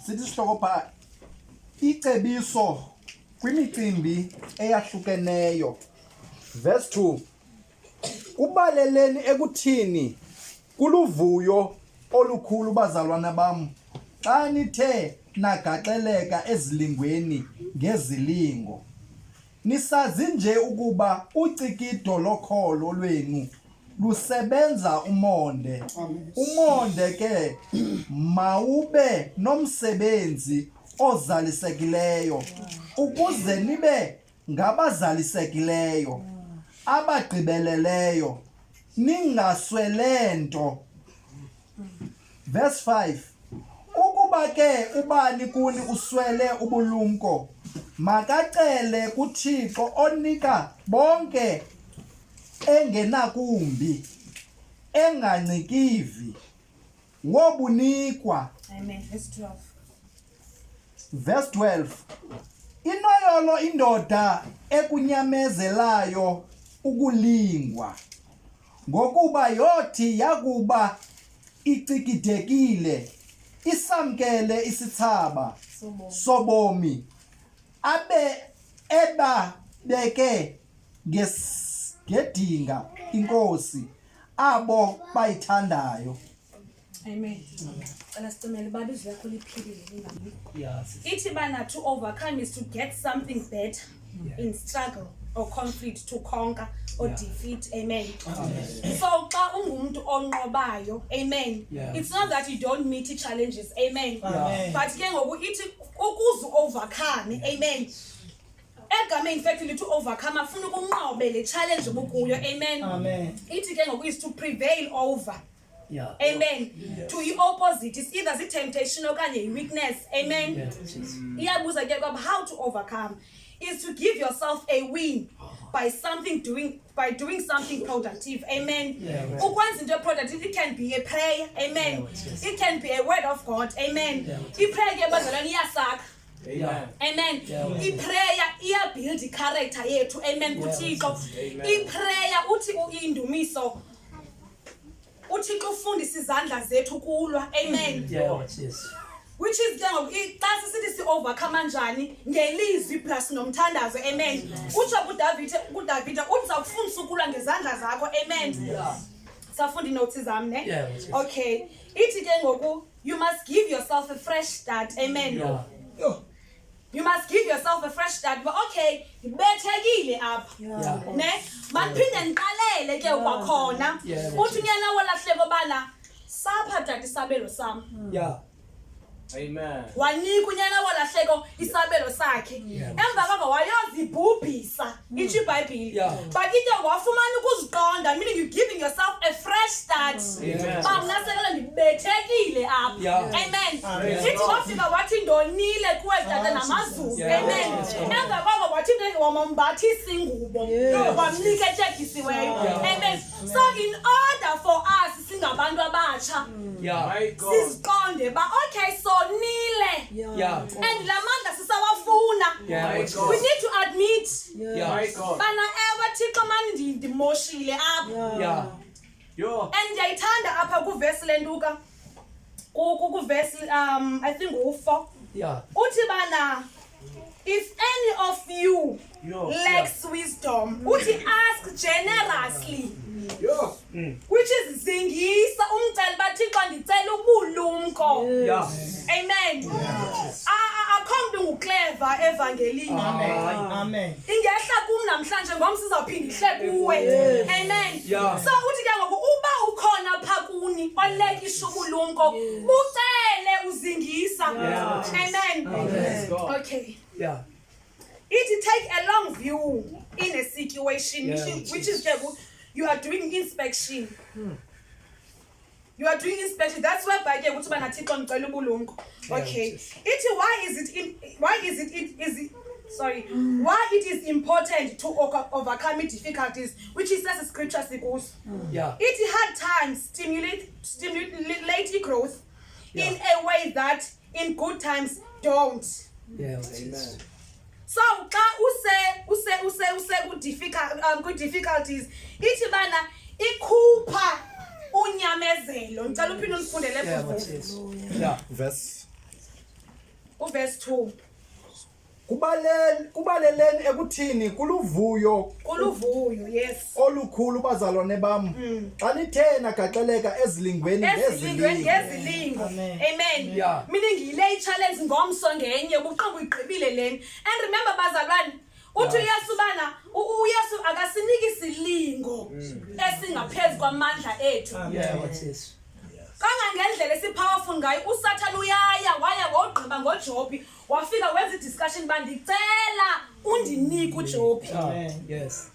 sithi sihloko pha icebiso kwimicimbi eyahlukeneyo. Verse 2. Kubaleleni ekuthini kuluvuyo olukhulu bazalwana bam xa nithe nagaxeleka ezilingweni ngezilingo. Nisazi nje ukuba ucikido lokholo lwenu lusebenza umonde. Umonde ke mawube nomsebenzi ozalisekileyo ukuze nibe ngabazalisekileyo abagqibeleleyo ningaswelento. Verse 5. Ukuba ke ubani kuni uswele ubulumko makacele kuThixo onika bonke engenakumbi engancikivi wobunikwa. Amen. Verse 12. Verse 12. Inoyolo indoda ekunyamezelayo ukulingwa ngokuba yothi yakuba icikidekile isamkele isithaba sobomi eba beke ngedinga inkosi abo bayithandayo. Amen. Ithi bana to overcome is to get something better in struggle or conflict, to conquer or defeat. Amen. So xa ungumuntu onqobayo, amen. It's not that you don't meet challenges, amen. But ke ngoku ithi ukuze overcome, amen. Egama in fact to overcome afuna ukunqobe le challenge obukuyo, amen. Ithi ke ngoku is to prevail over. Amen. To your opposite, it's either the temptation or weakness. Amen. How to overcome is to give yourself a win by doing something productive. Amen. Productive, it can be a prayer. Amen. It can be a word of God. Amen. Amen. I-prayer build character yethu. Amen. I-prayer uthi uindumiso uThixo ufundisa izandla zethu kulwa. Amen. Which is xa sisithi si overcome kanjani ngelizwi plus nomthandazo. Amen. Utsho kuDavid uza kufundisa ukulwa ngezandla zakho. Amen. Safunda inotes zami ne? Okay. Ithi ke ngoku you must give yourself a fresh start. Amen. You must give yourself a fresh start. But okay, bethekile apha. Ne? Mandiphinde ndiqalele ke kwakhona. Uthi unyana wolahleko bana sapha dade isabelo sami. Amen. Wanika unyana wolahleko isabelo sakhe. Emva kwako wayozibhubhisa ithi iBhayibheli. But into wafumana ukuziqonda, meaning you giving yourself a fresh start. Bamnasekela ndibethekile apha. Amen. Ithi wafika wathi ndonile kuwe dade namazulu. Amen. Emva kwako wathi wamambathisa ingubo. Wamnika etshekisiweyo. Amen. So in order for us singabantu abatsha, siziqonde ba okay so nile. And lamandla sisawafuna. We need to admit. Bana ever Thixo mani ndimoshile apha. And ndiyayithanda apha kuverse lenduka. Kuverse I think u4. Uthi bana if any of you lacks wisdom, uthi ask generously. Which is zingisa umcela bathixo ndicela ubulumko. Amen. Akho mntu nguclever evangelini. Amen. Ingehla kum namhlanje ngom sizawuphinda ihle kuwe. Amen. So uthi ke ngoku uba ukhona pha kuni olekisha ubulumko bucele uzingisa. Amen. Okay. It take a long view in a situation, which is you are doing inspection. You are doing inspection. That's why by the okay. Why it is important to overcome difficulties, which is as a scripture goes. It had times stimulate growth in a way that in good times don't. Amen. So xa use difficulties ithi bana ikhupha unyamezelo. Ngicela uphinde ufundele verse Uverse 2. Kubaleleni ekuthini kuluvuyo Yes. olukhulu bazalwane bam xa nithena gaxeleka ezilingweni ngezilingo. Amen. Yeah. Meaning ngile challenge ngomso ngenye ubuqobo igqibile leni. And remember bazalwane uthi uYesu bana uYesu akasiniki isilingo esingaphezulu kwamandla ethu. Yeah, what's this? Kangangendlela esipowerful ngayo uSathane uyaya waya wogqiba ngoJobi wafika wenza discussion bandicela undinike uJobi. Amen. Yes.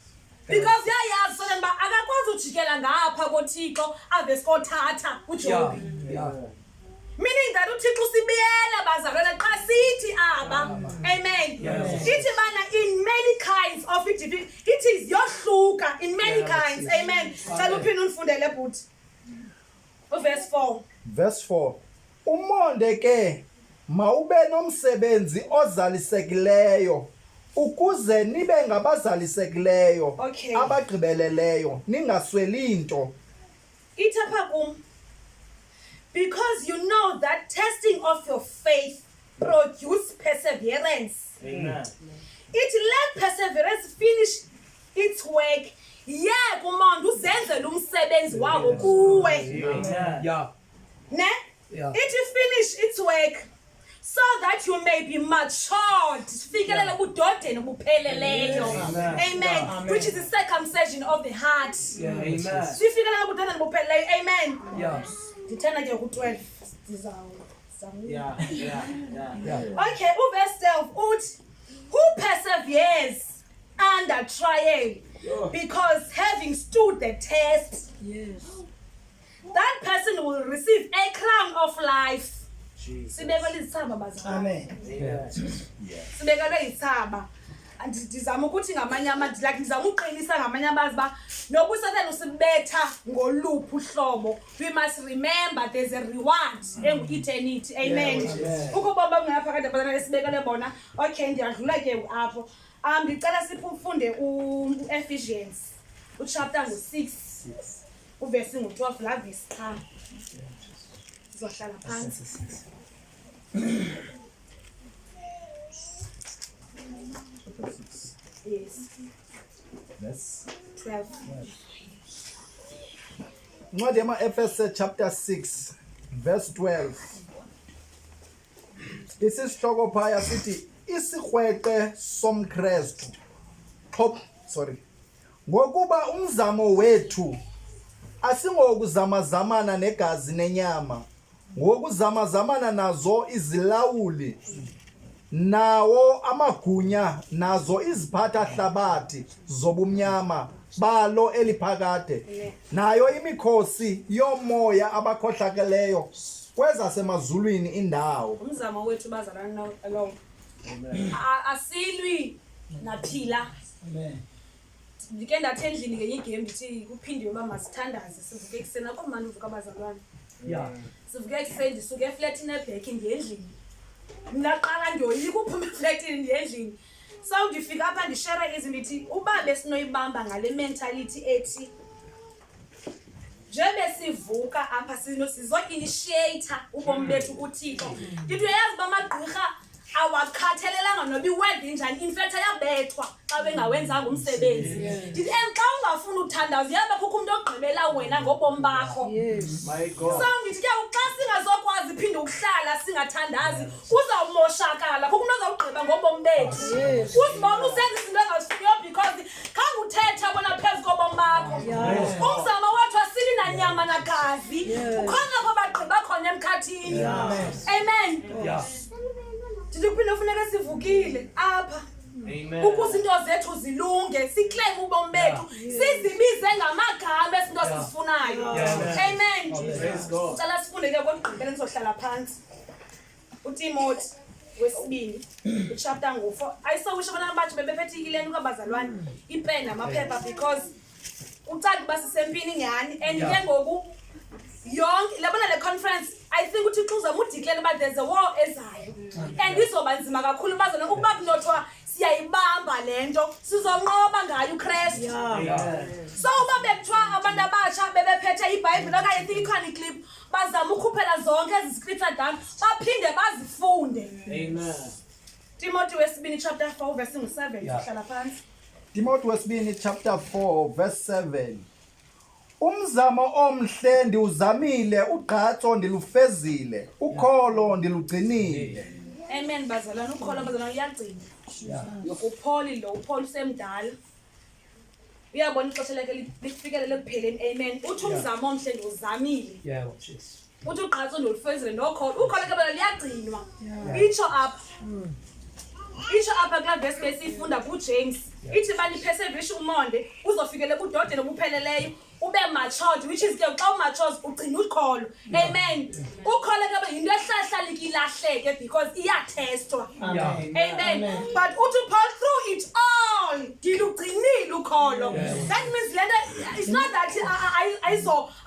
Because yayazi solemn ba akakwazi ujikela ngapha koThixo ave sikothatha uJobi. Yeah. Meaning that uThixo sibiyela bazalwane xa sithi aba. Amen. Ithi bana in many kinds of it is yohluka in many kinds. Amen. Cela uphinde undifundele bhuti. Verse 4. Verse 4. Umonde ke mawube nomsebenzi ozalisekileyo ukuze nibe ngabazalisekileyo Okay. abagqibeleleyo ningasweli into. Itapha kum. Because you know that testing of your faith produce perseverance. Amen. It let perseverance finish its work. Yeah, kumonde uzenzele umsebenzi wawo kuwe. Amen. Yeah. Ne? Yeah. It will finish its work so that you may be matured. Fikelele budodeni obupheleleyo. Amen. Which is the circumcision of the heart. Amen. Sifikelele budodeni obupheleleyo. Amen. Yeah. Ndithanda ke ku-12. Yeah. Okay, verse 12 uthi who perseveres under trial because having stood the test, that person will receive a crown of life. Sibekelwe izithaba bazalwane. Amen. Sibekelwe izithaba. Ndizama ukuthi ngamanye amazwi like ndizama uqinisa ngamanye amazwi ba noba uSathane usibetha ngoluphi uhlobo, we must remember there's a reward engu-eternity. Amen. Ukuba bangaphakathi abantwana esibekelwe bona. Okay, ndiyadlula ke apho. Ndicela sifunde u-Ephesians uchapter ngo-6 uverse ngo-12 la verse cha. Sizohlala phansi. Yes. That's 12. Ncwadi yama-Efese chapter 6 verse 12. Isisihloko phaya sithi isikrweqe somKristu. Ngokuba umzamo wethu asingokuzamazamana negazi nenyama, ngokuzamazamana nazo izilawuli, nawo amagunya, nazo iziphatha hlabathi zobumnyama balo eliphakade, nayo imikhosi yomoya abakhohlakeleyo kwezasemazulwini indawo. Umzamo wethu bazalana lo. Asilwi naphila. Amen. Ndike ndathi endlini ngenye igame ndithi kuphindiwe uba masithandaze sivuke ekuseni akho manje uvuka abazalwane. Yeah. Sivuke ekuseni ndisuke eflatini ebheki ngendlini. Ndaqala ndoyika uphuma eflatini ndendlini. So ndifika apha ndishare izinto ndithi uba besinoyibamba ngale mentality ethi njebe sivuka apha sizo-initiate ubomi bethu kuThixo. Ndithi uyayazi uba amagqirha awakhathalelanga noba iwendi njani, in fact ayabethwa xa bengawenzanga umsebenzi. Ndithi xa ungafuni uthandaza uyaba kukho umuntu ogqibela wena ngobomi bakho. My God. So ndithi ke xa singazokwazi phinde ukuhlala singathandazi kuzawumoshakala, kukho umuntu ozawugqiba ngobomi bethu. Uzibona usenza izinto engazifuniyo because khange uthetha bona phezu kobomi bakho. Umzamo wethu asili nanyama nagazi, ukhona kwabagqiba khona emkhathini. Amen. Ndithi kuphinde kufuneka sivukile apha ukuze into zethu zilunge, siclaim ubomi bethu, sizibize ngamagama esinto sizifunayo. Amen. Cela sifunde ke kokugqibela nizohlala phansi. uTimothy wesibili uchapter ngo-4. Ayisowusho abantwana bathi bebephethe ukabazalwane ipeni namaphepha because ucaca uba sisempini nyhani and ke ngoku yonke labona le conference I think uthi uzama udeclare uba there's a war ezayo and izoba nzima kakhulu bazalwane ukuba kunothwa siyayibamba lento sizonqoba ngayo uKristu. So uba bekuthiwa abantu abatsha bebephethe iBhayibhile okanye I think ikhona iclip bazama ukukhuphela zonke ezi scripture down baphinde bazifunde sifunde. Amen. Timothy wesibini chapter 4 verse 7 sihlala phansi. Timothy wesibini chapter 4 verse 7. Umzamo omhle ndiuzamile, ugqatso ndilufezile, ukholo ndilugcinile. Amen bazalwane, ukholo bazalwane uyagcina. Upholi lo, upholi usemdala. Uyabona ixesha lakhe lifikelele kupheleni. Amen. Uthi umzamo omhle ndiuzamile. Uthi ugqatso ndilufezile nokholo. Ukholo ke bala liyagcinwa. Itsho apha. Itsho apha kula verse besifunda kuJames. Ithi bani persevere umonde uzofikele kudodeni obupheleleyo. Ube matured, which is ke xa umatured ugcina ukholo. Amen. Ukholo ke yinto ehlahla likilahleke because iyatestwa. Amen. But uthi Paul through it all dilugcinile ukholo. That means lento it's not that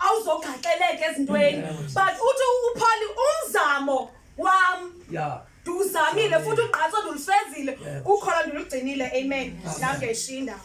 awuzogaxeleka ezintweni, but uthi uPaul umzamo wam nduzamile futhi ugqatso ndulufezile, ukholo ndilugcinile. Amen. Nange ishinda.